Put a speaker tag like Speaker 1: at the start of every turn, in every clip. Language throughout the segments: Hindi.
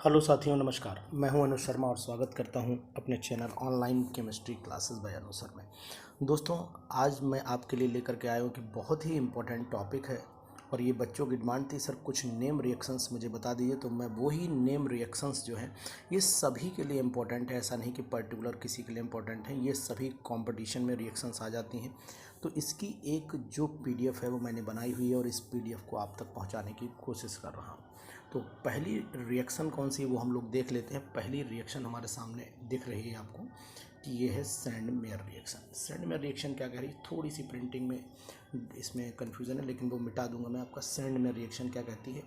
Speaker 1: हेलो साथियों, नमस्कार। मैं हूं अनुज शर्मा और स्वागत करता हूं अपने channel online chemistry classes bye अनुज सर में। दोस्तों, आज मैं आपके लिए लेकर के आया हूं कि बहुत ही इम्पोर्टेंट टॉपिक है और ये बच्चों की डिमांड थी, सर कुछ नेम रिएक्शंस मुझे बता दीजिए। तो मैं वही नेम रिएक्शंस जो हैं ये सभी के लिए इम्पोर्टेंट है, ऐसा नहीं कि पर्टिकुलर किसी के लिए इम्पोर्टेंट है। ये सभी कंपटीशन में रिएक्शंस आ जाती हैं। तो इसकी एक जो पीडीएफ है वो मैंने बनाई हुई है और इस पीडीएफ को आप तक पहुँचाने की कोशिश कर रहा हूँ। तो पहली रिएक्शन कौन सी है वो हम लोग देख लेते हैं। पहली रिएक्शन हमारे सामने दिख रही है आपको कि ये है sand mayor reaction. Sand mayor reaction क्या कह रही है, थोड़ी सी प्रिंटिंग में इसमें कन्फ्यूज़न है, लेकिन वो मिटा दूंगा मैं। आपका सैंड मेयर रिएक्शन क्या कहती है,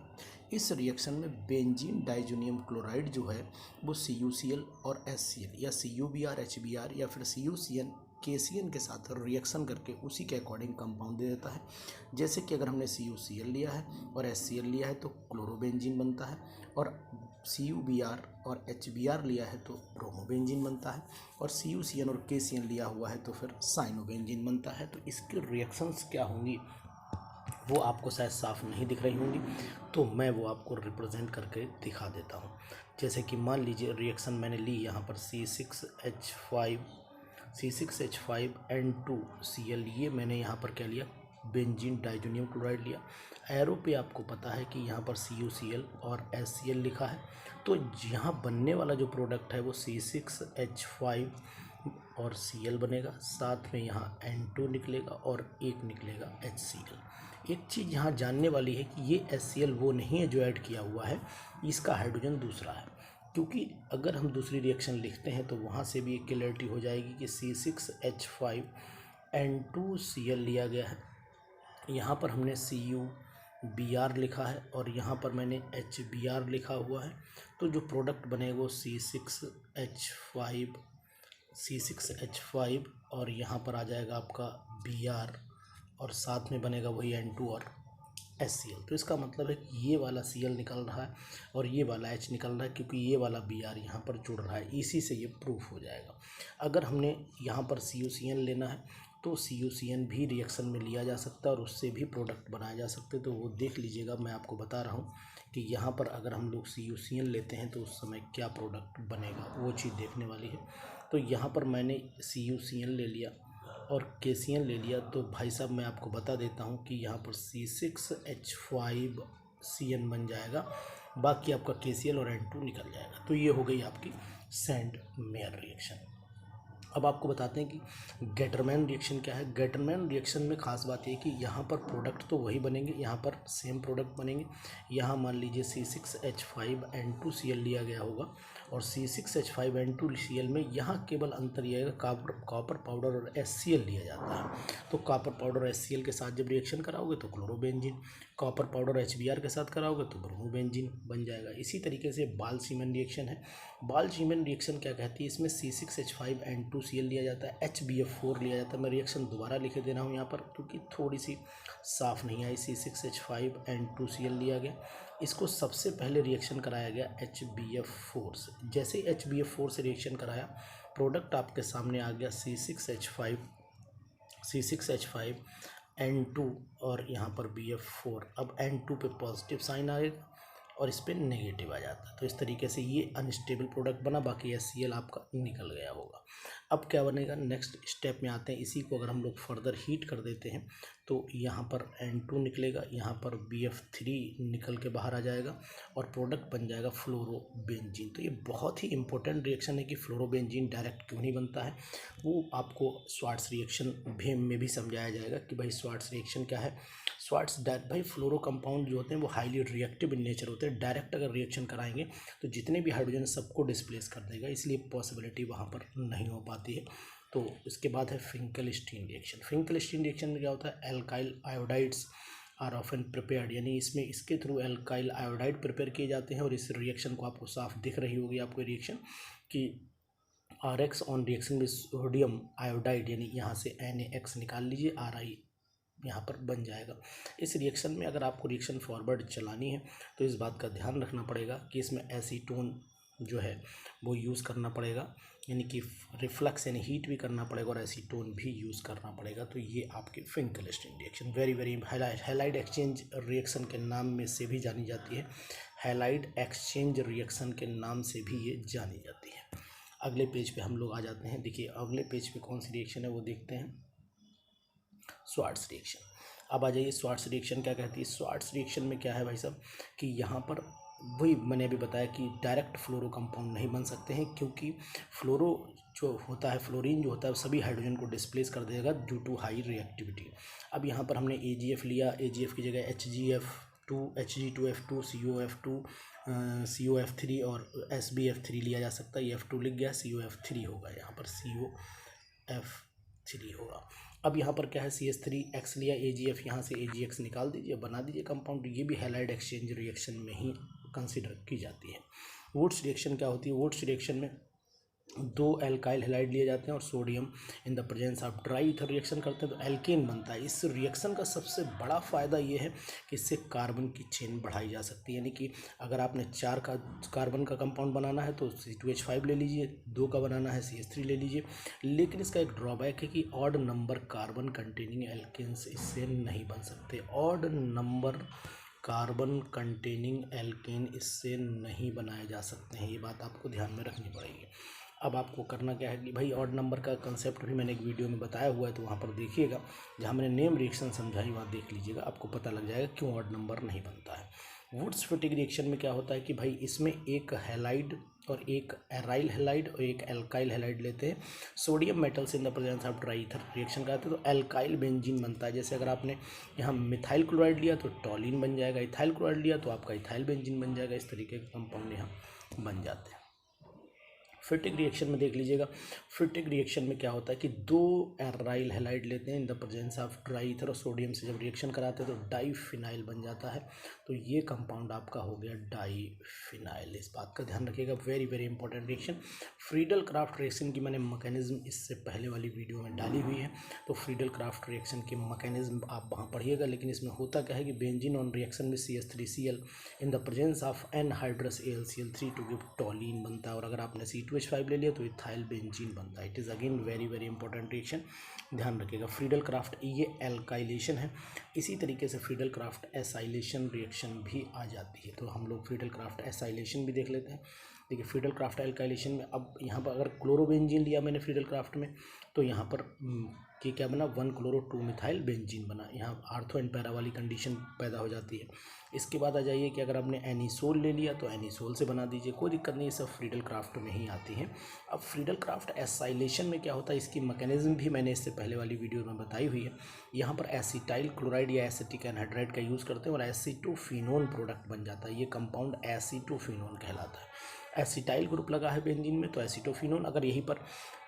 Speaker 1: इस रिएक्शन में बेंजीन डाइजोनियम क्लोराइड जो है वो CuCl और HCl या CuBr HBr या फिर CuCN KCN के साथ रिएक्शन करके उसी के अकॉर्डिंग कंपाउंड दे देता है। जैसे कि अगर हमने CuCl लिया है और HCl लिया है तो क्लोरोबेंजीन बनता है, और CuBr और HBr लिया है तो ब्रोमोबेंजीन बनता है, और CuCN और KCN लिया हुआ है तो फिर साइनोबेंजीन बनता है। तो इसकी रिएक्शंस क्या होंगी वो आपको शायद साफ नहीं दिख रही होंगी, तो मैं वो आपको रिप्रेजेंट करके दिखा देता हूँ। जैसे कि मान लीजिए रिएक्शन मैंने ली यहाँ पर C6H5N2Cl, ये मैंने यहाँ पर क्या लिया, बेंजीन डाइजोनियम क्लोराइड लिया। एरो पे आपको पता है कि यहाँ पर CuCl और HCl लिखा है, तो यहाँ बनने वाला जो प्रोडक्ट है वो C6H5 और Cl बनेगा, साथ में यहाँ N2 निकलेगा और एक निकलेगा HCl। एक चीज़ यहाँ जानने वाली है कि ये HCl वो नहीं है जो ऐड किया हुआ है, इसका हाइड्रोजन दूसरा है। क्योंकि अगर हम दूसरी रिएक्शन लिखते हैं तो वहाँ से भी एक क्लियरिटी हो जाएगी कि C6H5N2Cl लिया गया है, यहाँ पर हमने CuBr लिखा है और यहाँ पर मैंने HBr लिखा हुआ है। तो जो प्रोडक्ट बनेगा वो C6H5 और यहाँ पर आ जाएगा आपका Br और साथ में बनेगा वही N2 और HCl। तो इसका मतलब है कि ये वाला Cl निकल रहा है और ये वाला H निकल रहा है, क्योंकि ये वाला Br यहाँ पर जुड़ रहा है। इसी से ये प्रूफ हो जाएगा। अगर हमने यहाँ पर CuCN लेना है तो CuCN भी रिएक्शन में लिया जा सकता है और उससे भी प्रोडक्ट बनाया जा सकते हैं। तो वो देख लीजिएगा, मैं आपको बता रहा हूँ कि यहाँ पर अगर हम लोग CuCN लेते हैं तो उस समय क्या प्रोडक्ट बनेगा, वो चीज़ देखने वाली है। तो यहाँ पर मैंने CuCN ले लिया और KCN ले लिया, तो भाई साहब मैं आपको बता देता हूँ कि यहाँ पर C6H5CN बन जाएगा, बाकी आपका KCl और N2 निकल जाएगा। तो ये हो गई आपकी सैंड मेयर रिएक्शन। अब आपको बताते हैं कि गेटरमैन रिएक्शन क्या है। गेटरमैन रिएक्शन में ख़ास बात ये कि यहाँ पर प्रोडक्ट तो वही बनेंगे, यहाँ पर सेम प्रोडक्ट बनेंगे। यहाँ मान लीजिए C6H5N2Cl लिया गया होगा और C6H5N2Cl में यहाँ केवल अंतर यह है, कॉपर पाउडर और HCl लिया जाता है। तो कॉपर पाउडर और HCl के साथ जब रिएक्शन कराओगे तो क्लोरोबेंजीन, कॉपर पाउडर HBr के साथ कराओगे तो ब्रोमोबेंजीन बन जाएगा। इसी तरीके से बाल-शीमन रिएक्शन है। बाल-शीमन रिएक्शन क्या कहती है, इसमें C6H5N2Cl लिया जाता है, HBF4 लिया जाता है। मैं रिएक्शन दोबारा लिखे दे रहा हूँ यहाँ पर क्योंकि थोड़ी सी साफ़ नहीं आई। C6H5N2Cl लिया गया, इसको सबसे पहले रिएक्शन कराया गया HBF4 से। जैसे ही HBF4 से रिएक्शन कराया, प्रोडक्ट आपके सामने आ गया C6H5N2 और यहाँ पर BF4। अब N2 पे पॉजिटिव साइन आएगा और इस पर नेगेटिव आ जाता है। तो इस तरीके से ये अनस्टेबल प्रोडक्ट बना, बाकी HCl आपका निकल गया होगा। अब क्या बनेगा, नेक्स्ट स्टेप में आते हैं। इसी को अगर हम लोग फर्दर हीट कर देते हैं तो यहाँ पर N2 निकलेगा, यहाँ पर BF3 निकल के बाहर आ जाएगा और प्रोडक्ट बन जाएगा फ्लोरोबेंजीन। तो ये बहुत ही इंपॉर्टेंट रिएक्शन है कि फ्लोरोबेंजीन डायरेक्ट क्यों नहीं बनता है, वो आपको स्वार्ट्स रिएक्शन में भी समझाया जाएगा कि भाई स्वार्ट्स रिएक्शन क्या है। स्वार्ट्स भाई फ्लोरो कंपाउंड जो होते हैं वो हाईली रिएक्टिव इन नेचर होते हैं। डायरेक्ट अगर रिएक्शन कराएंगे तो जितने भी हाइड्रोजन सबको डिस्प्लेस कर देगा, इसलिए पॉसिबिलिटी वहाँ पर नहीं हो पाती है। तो इसके बाद है फिंकलस्टीन रिएक्शन। फिंकलस्टीन रिएक्शन में क्या होता है, alkyl iodides are often prepared, यानी इसमें इसके थ्रू एल्काइल आयोडाइड प्रिपेयर किए जाते हैं। और इस रिएक्शन को आपको साफ दिख रही होगी आपको रिएक्शन कि RX ऑन रिएक्शन में सोडियम आयोडाइड, यानी यहाँ से NaX निकाल लीजिए, RI यहाँ पर बन जाएगा। इस रिएक्शन में अगर आपको रिएक्शन फॉरवर्ड चलानी है तो इस बात का ध्यान रखना पड़ेगा कि इसमें एसीटोन जो है वो यूज़ करना पड़ेगा। यानी कि रिफ्लक्स यानी हीट भी करना पड़ेगा और एसीटोन भी यूज़ करना पड़ेगा। तो ये आपके Finkelstein reaction very very halide exchange reaction के नाम में से भी जानी जाती है, हैलाइड एक्सचेंज रिएक्शन के नाम से भी ये जानी जाती है। अगले पेज पे हम लोग आ जाते हैं। देखिए अगले पेज पे कौन सी रिएक्शन है वो देखते हैं, स्वार्ट्स रिएक्शन। अब आ जाइए स्वार्ट्स रिएक्शन क्या कहती है। स्वार्ट्स रिएक्शन में क्या है भाई साहब कि यहाँ पर वही मैंने अभी बताया कि डायरेक्ट फ्लोरो कंपाउंड नहीं बन सकते हैं, क्योंकि फ्लोरो जो होता है, फ्लोरीन जो होता है, सभी हाइड्रोजन को डिस्प्लेस कर देगा ड्यू टू हाई रिएक्टिविटी। अब यहाँ पर हमने AgF लिया, AgF की जगह HgF2, Hg2F2, COF2, COF3 और SbF3 लिया जा सकता है। ये F2 लिख गया, COF3 होगा, यहाँ पर COF3 होगा। अब यहाँ पर क्या है, CH3X लिया, AgF यहाँ से AgX निकाल दीजिए, बना दीजिए कंपाउंड। ये भी हैलाइड एक्सचेंज रिएक्शन में ही कंसिडर की जाती है। वुड्स रिएक्शन क्या होती है, वुड्स रिएक्शन में 2 एल्काइल हैलाइड लिए जाते हैं और sodium in the presence of dry ether reaction करते हैं तो एल्केन बनता है। इस रिएक्शन का सबसे बड़ा फ़ायदा ये है कि इससे कार्बन की चेन बढ़ाई जा सकती है, यानी कि अगर आपने 4 का कार्बन का कंपाउंड बनाना है तो C2H5 ले लीजिए, 2 का बनाना है CH3 ले लीजिए। लेकिन इसका एक ड्रॉबैक है कि odd number carbon containing alkanes इससे नहीं बन सकते। Odd number carbon containing alkane इससे नहीं बनाए जा सकते हैं, ये बात आपको ध्यान में रखनी पड़ेगी। अब आपको करना क्या है कि भाई ऑड नंबर का कंसेप्ट भी मैंने एक वीडियो में बताया हुआ है, तो वहाँ पर देखिएगा, जहाँ मैंने नेम रिएक्शन समझाई वहाँ देख लीजिएगा, आपको पता लग जाएगा क्यों ऑड नंबर नहीं बनता है। वुड्स फिटिक रिएक्शन में क्या होता है कि भाई इसमें एक हैलाइड और एक एराइल हैलाइड और एक एल्काइल हैलाइड लेते हैं। Sodium metals in the presence of dry ether reaction कराते हैं तो एल्काइल बेंजीन बनता है। जैसे अगर आपने यहाँ मिथाइल क्लोराइड लिया तो टॉलिन बन जाएगा, इथाइल क्लोराइड लिया तो आपका इथाइल बेंजीन बन जाएगा। इस तरीके के कंपाउंड यहाँ बन जाते हैं। फिटिक रिएक्शन में देख लीजिएगा, फिटिक रिएक्शन में क्या होता है कि 2 एराइल हैलाइड लेते हैं in the presence of dry ether और सोडियम से जब रिएक्शन कराते हैं तो डाईफिनाइल बन जाता है। तो ये कंपाउंड आपका हो गया डाईफिनाइल। इस बात का ध्यान रखिएगा, very very important reaction. Friedel craft reaction की मैंने मैकेनिज्म इससे पहले वाली वीडियो में डाली हुई है, तो फ्रीडल क्राफ्ट रिएक्शन की मैकेनिज्म आप वहाँ पढ़िएगा। लेकिन इसमें होता क्या है कि बेंजीन ऑन रिएक्शन में CH3Cl in the presence of anhydrous AlCl3 to give toluene बनता है, और अगर आपने C2H5 ले लिया तो इथाइल बेंजीन बनता है। It is again very very important reaction, ध्यान रखिएगा। फ्रीडल क्राफ्ट ये एल्काइलेशन है। इसी तरीके से फ्रीडल क्राफ्ट एसाइलेशन रिएक्शन भी आ जाती है, तो हम लोग फ्रीडल क्राफ्ट एसाइलेशन भी देख लेते हैं। देखिए फ्रीडल क्राफ्ट एल्काइलेशन में अब यहाँ पर अगर क्लोरोबेंजीन लिया मैंने फ्रीडल क्राफ्ट में, तो यहाँ पर कि क्या बना, 1 क्लोरो 2 मिथाइल बेंजीन बना। यहाँ आर्थो एंड पैरा वाली कंडीशन पैदा हो जाती है। इसके बाद आ जाइए कि अगर आपने एनिसोल ले लिया तो एनिसोल से बना दीजिए, कोई दिक्कत नहीं, ये सब फ्रीडल क्राफ्ट में ही आती हैं। अब फ्रीडल क्राफ्ट एसाइलेशन में क्या होता है, इसकी मैकेनिज्म भी मैंने इससे पहले वाली वीडियो में बताई हुई है। यहाँ पर एसिटाइल क्लोराइड या एसिटिक एनहाइड्राइड का यूज़ करते हैं और एसीटोफिनोन प्रोडक्ट बन जाता है। ये कंपाउंड एसीटोफिनोन कहलाता है। एसिटाइल ग्रुप लगा है बेंजीन में तो एसीटोफिनोन, अगर यहीं पर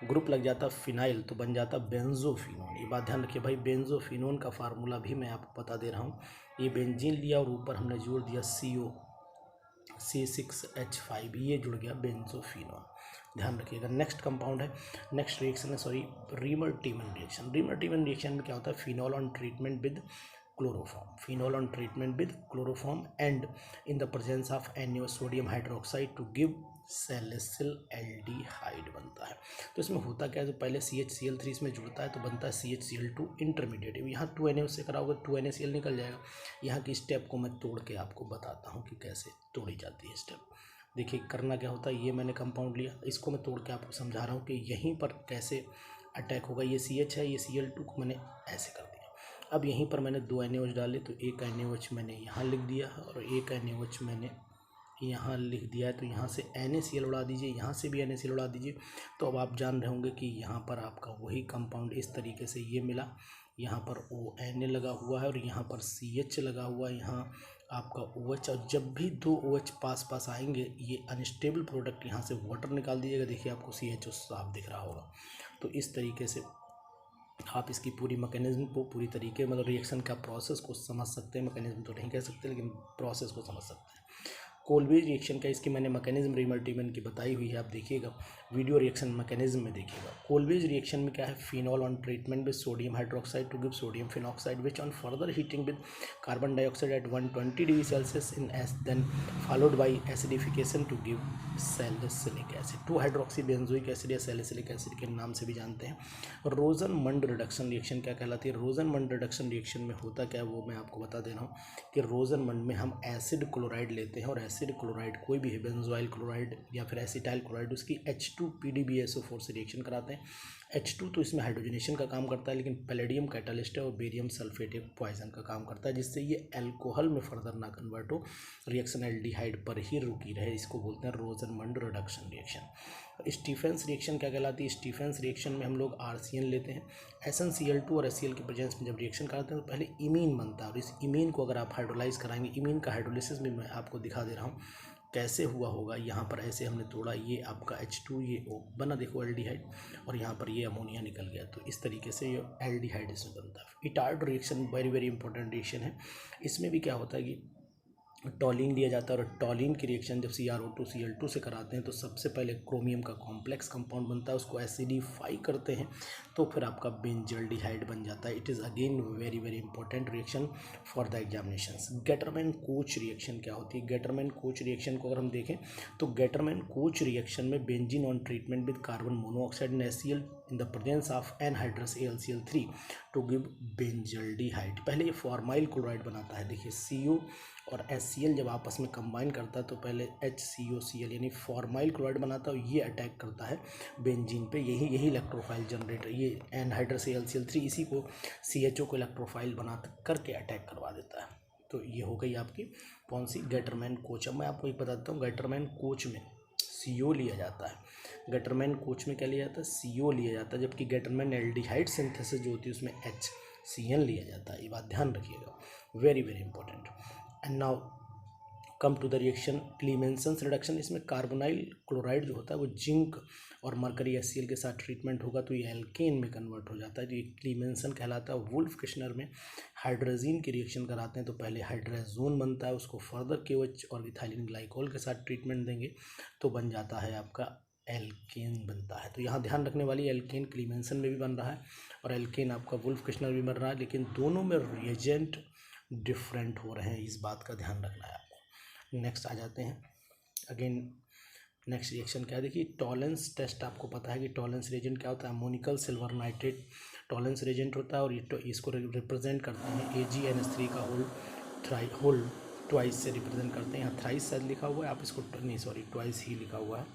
Speaker 1: ग्रुप लग जाता फिनाइल तो बन जाता बेंजोफिनोन। ये बात ध्यान रखिए भाई, बेंजोफिनोन का फार्मूला भी मैं आपको बता दे रहा हूँ। ये बेंजीन लिया और ऊपर हमने जोड़ दिया C6H5, ये जुड़ गया बेंजोफिनोन, ध्यान रखिएगा। नेक्स्ट कंपाउंड है, नेक्स्ट रिएक्शन है रीमर-टीमन रिएक्शन। रीमर-टीमन रिएक्शन में क्या होता है, phenol on treatment with chloroform, phenol on treatment with chloroform and in the presence of NaO sodium hydroxide to give salicyl aldehyde बनता है। तो इसमें होता क्या है, तो पहले CHCl3 इसमें जुड़ता है तो बनता है CHCl2 इंटरमीडिएट। यहाँ 2Na से कराओगे 2NaCl निकल जाएगा। यहाँ की स्टेप को मैं तोड़ के आपको बताता हूँ कि कैसे तोड़ी जाती है स्टेप। देखिए करना क्या होता है, ये मैंने कंपाउंड लिया, इसको मैं तोड़ के आपको समझा रहा हूँ कि यहीं पर कैसे अटैक होगा। ये CH है, ये Cl2 को मैंने ऐसे कर दिया। अब यहीं पर मैंने 2 NaOH डाले तो एक NaOH मैंने यहाँ लिख दिया और एक NaOH मैंने यहाँ लिख दिया है। तो यहाँ से NaCl उड़ा दीजिए, यहाँ से भी NaCl उड़ा दीजिए। तो अब आप जान रहे होंगे कि यहाँ पर आपका वही कंपाउंड इस तरीके से ये मिला। यहाँ पर ONa लगा हुआ है और यहाँ पर CH लगा हुआ है, यहाँ आपका OH। और जब भी 2 OH पास पास आएंगे ये अनस्टेबल प्रोडक्ट यहाँ से वाटर निकाल दीजिएगा। देखिए आपको CH साफ दिख रहा होगा। तो इस तरीके से आप इसकी पूरी मैकेनिज्म को पूरी तरीके मतलब रिएक्शन का प्रोसेस को समझ सकते हैं। मैकेनिज्म तो नहीं कह सकते लेकिन प्रोसेस को समझ सकते हैं। कोल्बेज रिएक्शन का इसकी मैंने मैकेनिज्म रीमल्टीवन की बताई हुई है, आप देखिएगा वीडियो रिएक्शन मैकेनिज्म में देखिएगा। कोल्बेज रिएक्शन में क्या है, phenol on treatment with sodium hydroxide to give sodium phenoxide which on further heating with carbon dioxide at 120 degree Celsius in एस then followed by acidification to give salicylic acid, 2 hydroxy benzoic acid या सैलिसिलिक एसिड के नाम से भी जानते हैं। रोजनमंड रिडक्शन रिएक्शन क्या कहलाती है, रोजनमंड रिडक्शन रिएक्शन में होता क्या है वो मैं आपको बता दे रहा हूँ कि रोजनमंड में हम एसिड क्लोराइड लेते हैं और एसिड क्लोराइड कोई भी है, बेंजोइल क्लोराइड या फिर एसिटाइल क्लोराइड, उसकी H2PDBSO4 से रिएक्शन कराते हैं। H2 तो इसमें हाइड्रोजनेशन का काम करता है, लेकिन पैलेडियम कैटालिस्ट है और बेरियम सल्फेट एक पॉइजन का काम करता है, जिससे ये अल्कोहल में फर्दर ना कन्वर्ट हो, रिएक्शन एल्डिहाइड पर ही रुकी रहे। इसको बोलते हैं Rosenmund reduction reaction. Stephens reaction क्या कहलाती है, स्टीफेंस रिएक्शन में हम लोग RCN लेते हैं, SnCl2 और HCl के प्रेजेंस में जब रिएक्शन कराते हैं तो पहले इमीन बनता है, और इस इमीन को अगर आप हाइड्रोलाइज कराएंगे, इमीन का हाइड्रोलिसिस भी मैं आपको दिखा दे रहा हूँ कैसे हुआ होगा। यहाँ पर ऐसे हमने तोड़ा, ये आपका H2 ये O बना, देखो एल्डिहाइड, और यहाँ पर ये अमोनिया निकल गया, तो इस तरीके से ये एल्डिहाइड इसमें बनता है। Etard reaction very very important reaction है। इसमें भी क्या होता है कि टॉलिन लिया जाता है, और टॉलिन की रिएक्शन जब CrO2 Cl2 से कराते हैं तो सबसे पहले क्रोमियम का कॉम्प्लेक्स कंपाउंड बनता है, उसको एसिडिफाई करते हैं तो फिर आपका बेंजल्डिहाइड बन जाता है। It is again very very important reaction for the examinations. Gattermann Koch reaction क्या होती है, गेटरमैन कोच रिएक्शन को अगर हम देखें तो गेटरमैन कोच रिएक्शन में benzene on treatment with carbon monoxide and HCl in the presence of anhydrous AlCl3 to give benzaldehyde. पहले ये फॉर्माइल क्लोराइड बनाता है, देखिए CO और HCl जब आपस में कंबाइन करता है तो पहले HCOCl यानी फॉर्माइल क्लोराइड बनाता है, और ये अटैक करता है बेंजीन पे, यही इलेक्ट्रोफाइल जनरेटर, ये एनहाइड्रस AlCl3 इसी को CHO को इलेक्ट्रोफाइल बना करके अटैक करवा देता है। तो ये हो गई आपकी कौन सी, गेटरमैन कोच। अब मैं आपको एक बता देता हूँ, गेटरमैन कोच में CO लिया जाता है, गेटरमैन कोच में क्या लिया जाता है, CO लिया जाता है, जबकि गेटरमैन एल्डिहाइड सिंथेसिस जो होती है उसमें HCl लिया जाता है। ये बात ध्यान रखिएगा, very very important. And now come to the reaction Clemmensen reduction. इसमें कार्बोनाइल क्लोराइड जो होता है वो जिंक और मरकरी HCl के साथ ट्रीटमेंट होगा तो ये एल्केन में कन्वर्ट हो जाता है, तो ये क्लीमेंसन कहलाता है। वुल्फ किश्नर में हाइड्रोजीन की रिएक्शन कराते हैं तो पहले हाइड्राजोन बनता है, उसको फर्दर KOH और इथाइलिन ग्लाइकोल के साथ ट्रीटमेंट देंगे तो बन जाता है आपका एल्केन बनता है। तो यहाँ ध्यान रखने वाली, एल्केन क्लीमेंसन में भी बन रहा है और एल्केन आपका वुल्फ किश्नर भी बन रहा है, लेकिन दोनों में रिएजेंट डिफरेंट हो रहे हैं, इस बात का ध्यान रखना है आपको। नेक्स्ट आ जाते हैं, अगेन नेक्स्ट रिएक्शन क्या है, देखिए टॉलेंस टेस्ट। आपको पता है कि टॉलेंस रिएजेंट क्या होता है, ammoniacal silver nitrate Tollens reagent होता है, और ये इसको रिप्रेजेंट करते हैं AgNH3 का होल ट्वाइस से रिप्रेजेंट करते हैं। यहाँ थ्राइस शायद लिखा हुआ है, आप इसको नहीं सॉरी ट्वाइस ही लिखा हुआ है,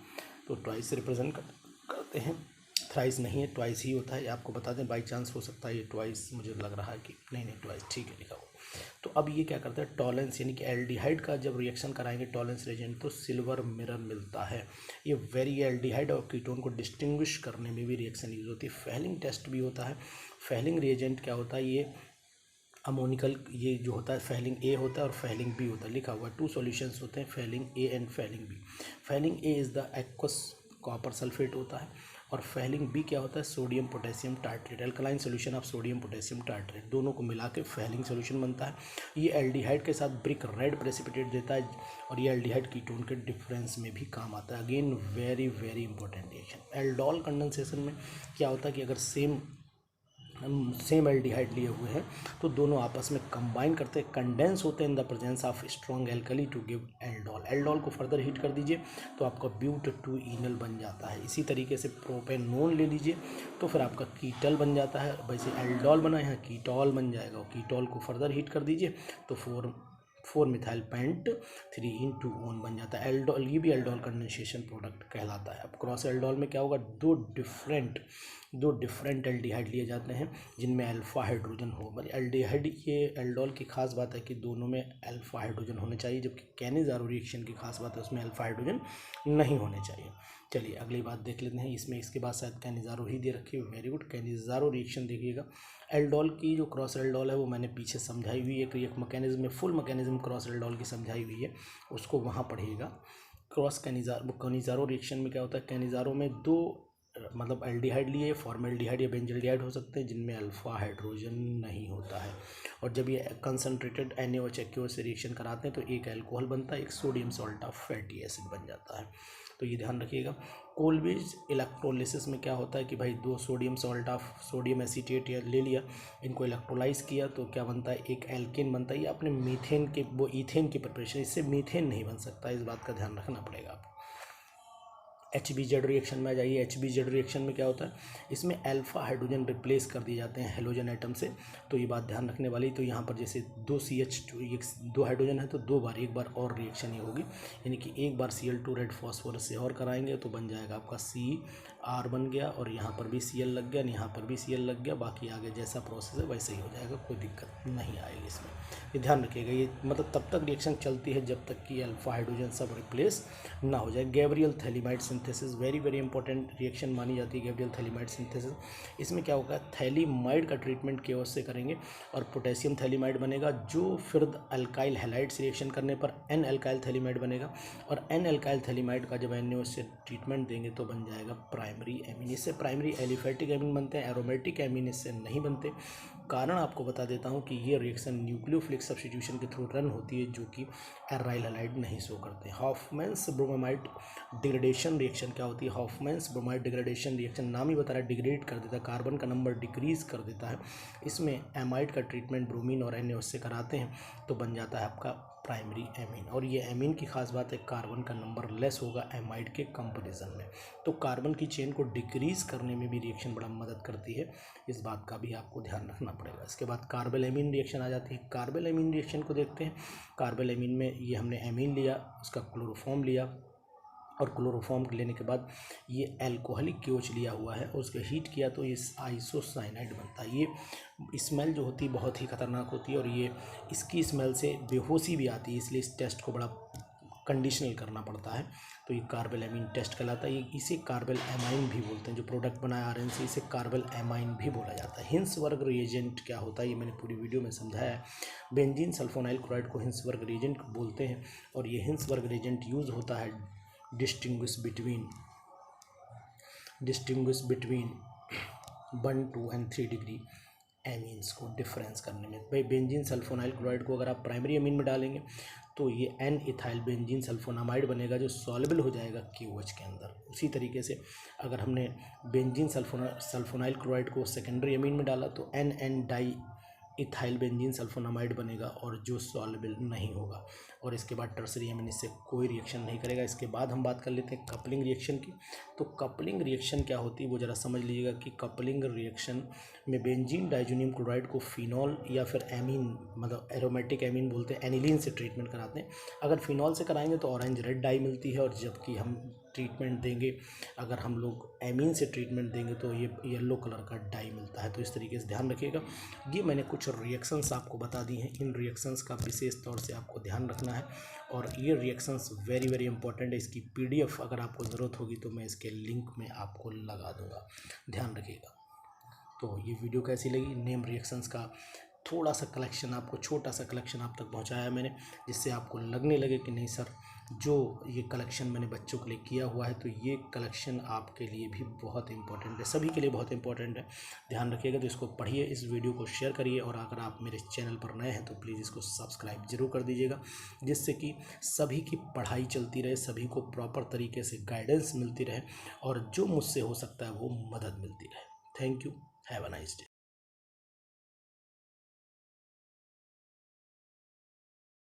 Speaker 1: तो ट्वाइस से रिप्रेजेंट करते हैं, थ्राइस नहीं है, ट्वाइस ही होता है। आपको बता दें, बाई चांस हो सकता है ये ट्वाइस, मुझे लग रहा है कि नहीं ट्वाइस ठीक है लिखा हुआ। तो अब ये क्या करता है, टॉलेंस यानी कि एल्डिहाइड का जब रिएक्शन कराएंगे टॉलेंस रिएजेंट तो सिल्वर मिरर मिलता है। ये वेरी एल्डिहाइड और कीटोन को डिस्टिंग्विश करने में भी रिएक्शन यूज होती है। फेलिंग टेस्ट भी होता है। फेलिंग रिएजेंट क्या होता है, ये अमोनिकल, ये जो होता है फेलिंग A होता है और फेलिंग B होता है, लिखा हुआ है 2 सॉल्यूशंस होते हैं, Fehling A and Fehling B। Fehling A is the aqueous copper sulphate होता है, और फेलिंग B क्या होता है, sodium potassium tartrate, alkaline solution of sodium potassium tartrate, दोनों को मिला के फेलिंग सोल्यूशन बनता है। ये एल्डिहाइड के साथ ब्रिक रेड प्रेसिपिटेट देता है, और ये एल्डिहाइड कीटोन के डिफरेंस में भी काम आता है। Again very very important reaction. Aldol condensation में क्या होता है कि अगर सेम एल्डिहाइड लिए हुए हैं तो दोनों आपस में कंबाइन करते हैं, कंडेंस होते हैं in the presence of strong alkali to give aldol. Aldol को फर्दर हीट कर दीजिए तो आपका ब्यूट-2 ईनल बन जाता है। इसी तरीके से प्रोपेनोन ले लीजिए तो फिर आपका कीटल बन जाता है, वैसे एल्डोल बना यहाँ कीटोल बन जाएगा, और कीटोल को फर्दर हीट कर दीजिए तो 4 मिथाइल पेंट 3 बन जाता है। एल्डोल, ये भी एल्डोल कंडेंसेशन प्रोडक्ट कहलाता है। अब क्रॉस एल्डोल में क्या होगा, दो डिफरेंट एल्डिहाइड लिए जाते हैं जिनमें अल्फा हाइड्रोजन हो। मतलब एल्डिहाइड, ये एल्डोल की खास बात है कि दोनों में अल्फा हाइड्रोजन होने चाहिए, जबकि कैनिज़ारो रिएक्शन की खास बात है उसमें अल्फा हाइड्रोजन नहीं होने चाहिए। चलिए अगली बात देख लेते हैं, इसमें इसके बाद शायद कैनिज़ारो ही दे रखी है, वेरी गुड। कैनिज़ारो रिएक्शन देखिएगा, एल्डोल की जो क्रॉस एल्डोल है वो मैंने पीछे समझाई हुई है, एक मैकेनिज्म में फुल मैकेनिज्म क्रॉस एल्डोल की समझाई हुई है, उसको वहाँ पढ़िएगा। क्रॉस कैनिज़ारो रिएक्शन में क्या होता है, कैनिज़ारो में 2 मतलब एल्डिहाइड लिए फॉर्मेल्डिहाइड या बेंजल्डिहाइड हो सकते हैं जिनमें अल्फा हाइड्रोजन नहीं होता है। और जब ये कंसनट्रेटेड NaOH एक्वस से रिएक्शन कराते हैं तो एक अल्कोहल बनता है, एक sodium salt of fatty acid बन जाता है। तो ये ध्यान रखिएगा। कोलब्रिज इलेक्ट्रोलिसिस में क्या होता है कि भाई 2 sodium salt of sodium acetate या ले लिया, इनको इलेक्ट्रोलाइज किया तो क्या बनता है, एक एल्केन बनता है। ये अपने मीथेन के वो ईथेन की प्रिपरेशन, इससे मीथेन नहीं बन सकता, इस बात का ध्यान रखना पड़ेगा आपको। HBZ रिएक्शन में आ जाइए। HBZ रिएक्शन में क्या होता है, इसमें अल्फा हाइड्रोजन रिप्लेस कर दिए जाते हैं हेलोजन एटम से। तो ये बात ध्यान रखने वाली। तो यहाँ पर जैसे 2 CH2 2 हाइड्रोजन है तो 2 बार, एक बार और रिएक्शन ही होगी, यानी कि एक बार Cl2 रेड फॉस्फोरस से और कराएंगे तो बन जाएगा आपका CR बन गया, और यहाँ पर भी Cl लग गया, यहाँ पर भी Cl लग गया। बाकी आगे जैसा प्रोसेस है वैसे ही हो जाएगा, कोई दिक्कत नहीं आएगी इसमें। ये ध्यान रखिएगा। ये मतलब तब तक रिएक्शन चलती है जब तक कि अल्फा हाइड्रोजन सब रिप्लेस ना हो जाए। Gabriel phthalimide synthesis very very important reaction मानी जाती है, गैब्रियल थैलीमाइड सिंथेसिस। इसमें क्या होगा, थैलीमाइड का ट्रीटमेंट केओएस से करेंगे और पोटेशियम थैलीमाइड बनेगा, जो फिर अल्काइल हैलाइड से रिएक्शन करने पर एन अल्काइल थैलीमाइड बनेगा, और एन अल्काइल थैलीमाइड का जब NaOH से ट्रीटमेंट देंगे तो बन जाएगा प्राइमरी एमीन। इससे प्राइमरी एलिफेटिक एमीन बनते हैं, एरोमेटिक एमीन इससे नहीं बनते। कारण आपको बता देता हूँ कि ये रिएक्शन न्यूक्लियोफिलिक सब्स्टिट्यूशन के थ्रू रन होती है, जो कि एराइल हैलाइड नहीं शो करते। हॉफमैन्स ब्रोमाइड डिग्रेडेशन रिएक्शन क्या होती है, हॉफमैन्स ब्रोमाइड डिग्रेडेशन रिएक्शन नाम ही बता रहा है, डिग्रेड कर देता है, कार्बन का नंबर डिक्रीज कर देता है। इसमें एमाइड का ट्रीटमेंट ब्रोमीन और NaOH से कराते हैं तो बन जाता है आपका प्राइमरी एमीन। और ये एमीन की खास बात है, कार्बन का नंबर लेस होगा एमाइड के कंपैरिजन में, तो कार्बन की चेन को डिक्रीज करने में भी रिएक्शन बड़ा मदद करती है, इस बात का भी आपको ध्यान रखना पड़ेगा। इसके बाद कार्बल एमीन रिएक्शन आ जाती है। कार्बल एमीन रिएक्शन को देखते हैं। कार्बल एमीन में ये हमने एमीन लिया, उसका क्लोरोफॉर्म लिया, और क्लोरोफॉर्म लेने के बाद ये अल्कोहलिक KOH लिया हुआ है और उसको हीट किया तो ये आइसोसाइनाइड बनता है। ये स्मेल जो होती है बहुत ही खतरनाक होती है, और ये इसकी स्मेल से बेहोशी भी आती है, इसलिए इस टेस्ट को बड़ा कंडीशनल करना पड़ता है। तो ये कार्बल एमीन टेस्ट कहलाता है। ये इसे कार्बल एमाइन भी बोलते हैं, जो प्रोडक्ट बनाया RN से, इसे कार्बल एमाइन भी बोला जाता है। हिंसवर्ग रिएजेंट क्या होता है, ये मैंने पूरी वीडियो में समझाया है। बेंजीन सल्फोनाइल क्लोराइड को हिंसवर्ग रिएजेंट बोलते हैं, और ये हिंसवर्ग रिएजेंट यूज होता है डिस्टिंग्विश बिटवीन 1, 2 और 3 डिग्री एमीन्स को डिफरेंस करने में। भाई बेंजीन सल्फोनाइल क्लोराइड को अगर आप प्राइमरी एमीन में डालेंगे तो ये N इथाइल बेंजीन सल्फोनामाइड बनेगा, जो सॉल्युबल हो जाएगा KOH के अंदर। उसी तरीके से अगर हमने बेंजीन सल्फोनाइल क्लोराइड को सेकेंडरी एमीन में डाला तो NN di ethyl benzene sulphonamide बनेगा, और जो सॉल्युबल नहीं होगा। और इसके बाद टर्सरी एमीन इससे कोई रिएक्शन नहीं करेगा। इसके बाद हम बात कर लेते हैं कपलिंग रिएक्शन की। तो कपलिंग रिएक्शन क्या होती है वो ज़रा समझ लीजिएगा कि कपलिंग रिएक्शन में बेंजीन डाइजोनियम क्लोराइड को फिनॉल या फिर एमीन, मतलब एरोमेटिक एमीन बोलते हैं, एनिलीन से ट्रीटमेंट कराते हैं। अगर फिनॉल से कराएंगे तो ऑरेंज रेड डाई मिलती है, और जबकि हम ट्रीटमेंट देंगे, अगर हम लोग एमीन से ट्रीटमेंट देंगे तो ये येलो कलर का डाई मिलता है। तो इस तरीके से ध्यान रखिएगा। ये मैंने कुछ रिएक्शंस आपको बता दी हैं, इन रिएक्शंस का विशेष तौर से आपको ध्यान रखना है, और ये रिएक्शंस वेरी वेरी इंपॉर्टेंट है। इसकी PDF अगर आपको ज़रूरत होगी तो मैं इसके लिंक में आपको लगा दूंगा, ध्यान रखिएगा। तो ये वीडियो कैसी लगी, नेम रिएक्शंस का थोड़ा सा कलेक्शन, आपको छोटा सा कलेक्शन आप तक पहुंचाया मैंने, जिससे आपको लगने लगे कि नहीं सर, जो ये कलेक्शन मैंने बच्चों के लिए किया हुआ है तो ये कलेक्शन आपके लिए भी बहुत इंपॉर्टेंट है, सभी के लिए बहुत इंपॉर्टेंट है। ध्यान रखिएगा। तो इसको पढ़िए, इस वीडियो को शेयर करिए, और अगर आप मेरे चैनल पर नए हैं तो प्लीज़ इसको सब्सक्राइब जरूर कर दीजिएगा, जिससे कि सभी की पढ़ाई चलती रहे, सभी को प्रॉपर तरीके से गाइडेंस मिलती रहे, और जो मुझसे हो सकता है वो मदद मिलती रहे। Thank you, have a nice day.